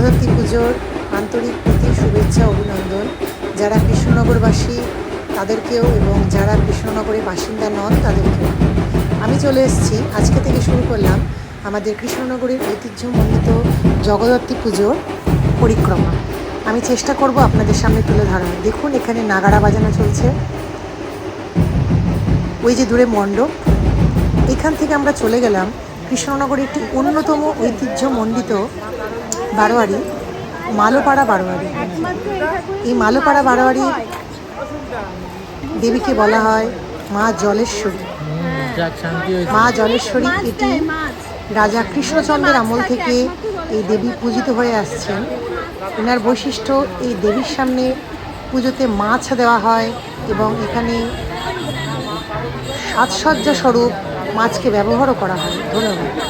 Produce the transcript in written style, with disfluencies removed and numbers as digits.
জগদ্ধাত্রী পুজোর আন্তরিক প্রীতি শুভেচ্ছা অভিনন্দন। যারা কৃষ্ণনগরবাসী তাদেরকেও এবং যারা কৃষ্ণনগরের বাসিন্দা নন তাদেরকেও। আমি চলে এসেছি, আজকে থেকে শুরু করলাম আমাদের কৃষ্ণনগরের ঐতিহ্যমণ্ডিত জগদ্ধাত্রী পুজোর পরিক্রমা। আমি চেষ্টা করব আপনাদের সামনে তুলে ধরার। দেখুন, এখানে নাগাড়া বাজানো চলছে, ওই যে দূরে মণ্ডপ। এখান থেকে আমরা চলে গেলাম কৃষ্ণনগরের একটি অন্যতম ঐতিহ্যমণ্ডিত বারোয়ারি, মালোপাড়া বারোয়ারি। এই মালোপাড়া বারোয়ারি দেবীকে বলা হয় মা জলেশ্বরী। মা জলেশ্বরী, এটি রাজা কৃষ্ণচন্দ্রের আমল থেকে এই দেবী পূজিত হয়ে আসছেন। এনার বৈশিষ্ট্য, এই দেবীর সামনে পুজোতে মাছ দেওয়া হয় এবং এখানে সাজসজ্জা স্বরূপ মাছকে ব্যবহারও করা হয়। ধন্যবাদ।